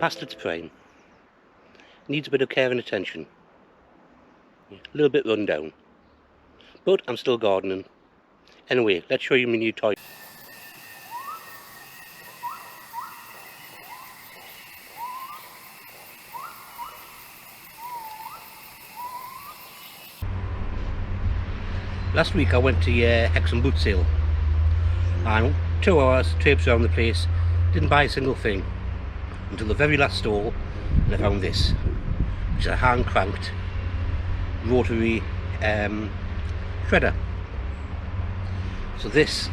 past its prime. Needs a bit of care and attention. A little bit run down. But I'm still gardening. Anyway, let's show you my new toy. Last week I went to Hexham boot sale. And 2 hours, traipsed around the place, didn't buy a single thing. Until the very last stall, and I found this. Which is a hand cranked rotary shredder. So this,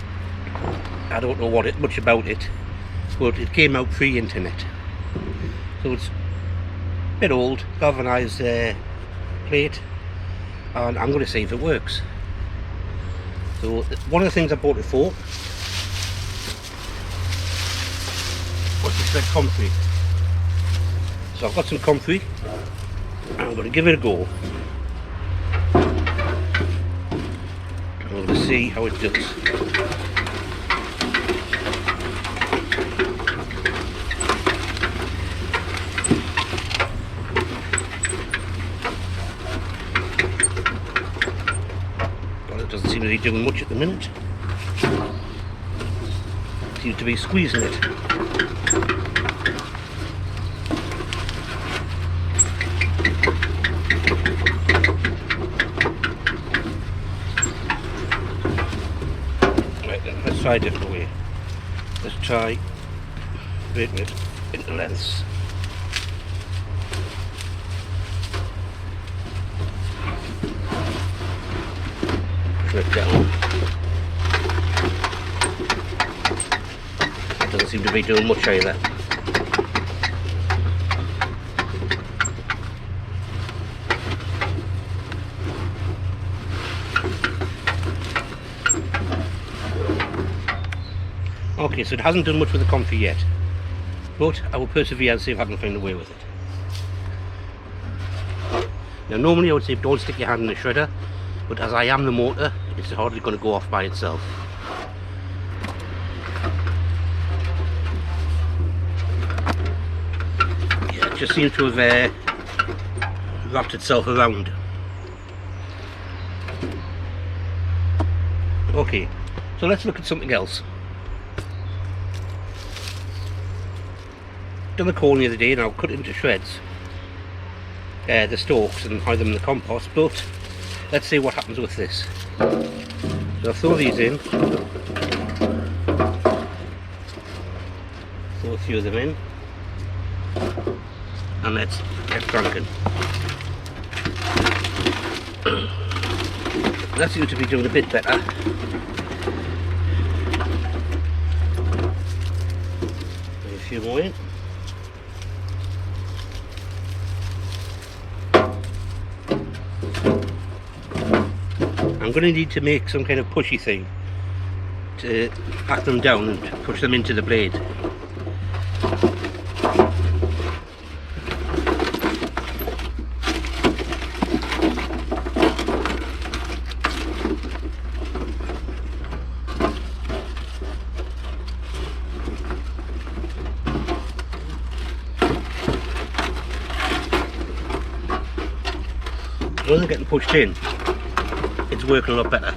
I don't know much about it, but it came out pre-internet. So it's a bit old, galvanised plate, and I'm going to see if it works. So one of the things I bought it for was to shred comfrey. So I've got some comfrey, and I'm going to give it a go. I'm going to see how it does. Doesn't seem to be doing much at the minute. Seems to be squeezing it. Right then, let's try a different way. Let's try breaking it into lengths. It down. It doesn't seem to be doing much either. Okay, so it hasn't done much with the comfrey yet, but I will persevere and see if I can find a way with it. Now normally I would say don't stick your hand in the shredder, but as I am the motor, it's hardly going to go off by itself. Yeah, it just seems to have wrapped itself around. Okay, so let's look at something else. Done the corn the other day and I'll cut it into shreds. The stalks and hide them in the compost, but let's see what happens with this. So I'll throw these in. Throw a few of them in. And let's get cranking. That seems to be doing a bit better. Put a few more in. I'm going to need to make some kind of pushy thing to pat them down and push them into the blade. When they're getting pushed in, it's working a lot better.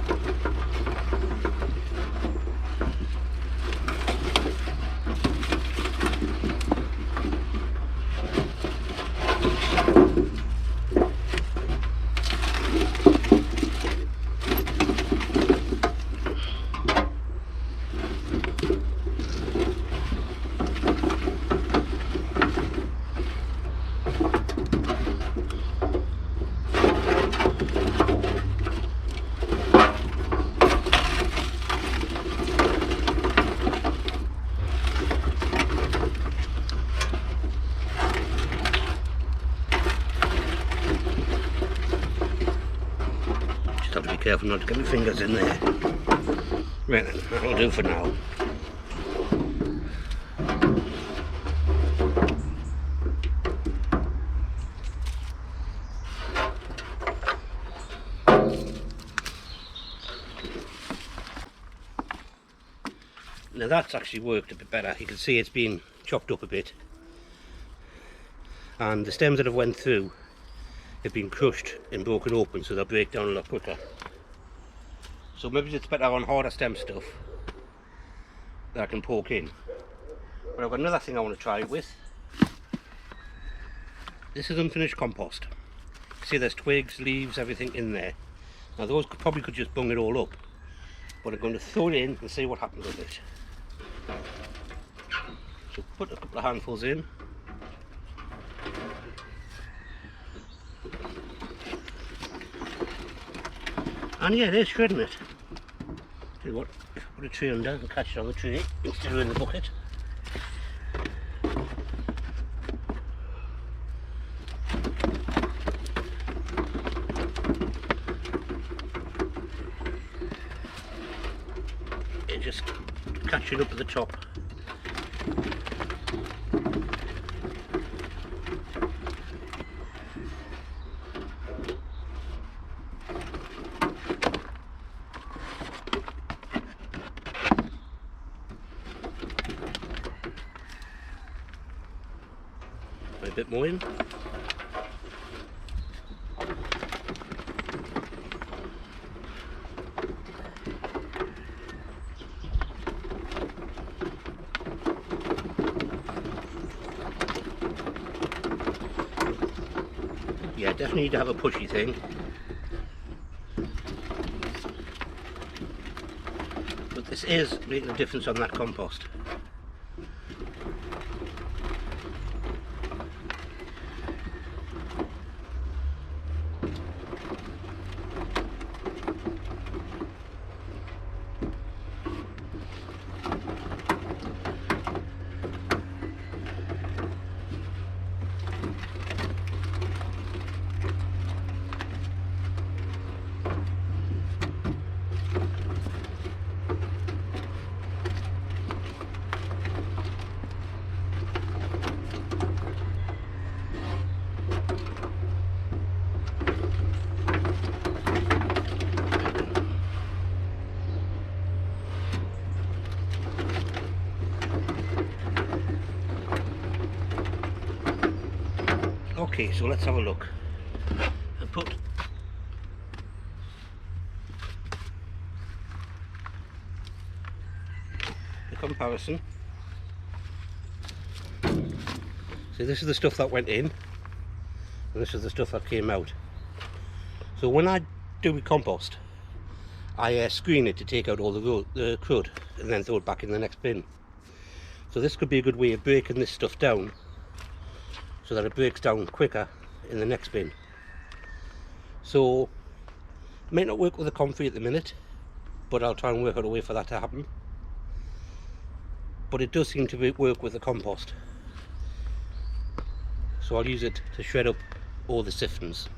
Have to be careful not to get my fingers in there. Right then, that'll do for now. Now that's actually worked a bit better. You can see it's been chopped up a bit. and the stems that have went through have been crushed and broken open, so they'll break down a lot quicker. So maybe it's better on harder stem stuff that I can poke in. But I've got another thing I want to try it with. This is unfinished compost. See, there's twigs, leaves, everything in there. Now those probably could just bung it all up, but I'm going to throw it in and see what happens with it. So put a couple of handfuls in. And yeah, they're shredding it. Tell you what, if I put a tree under and catch it on the tree instead of in the bucket. It just catch it up at the top. A bit more in. Yeah, definitely need to have a pushy thing. But this is making a difference on that compost. Okay, so let's have a look and put the comparison. So this is the stuff that went in and this is the stuff that came out. So when I do compost, I screen it to take out all the crud and then throw it back in the next bin. So this could be a good way of breaking this stuff down so that it breaks down quicker in the next bin. So it may not work with the comfrey at the minute, but I'll try and work out a way for that to happen. But it does seem to work with the compost, so I'll use it to shred up all the siftings.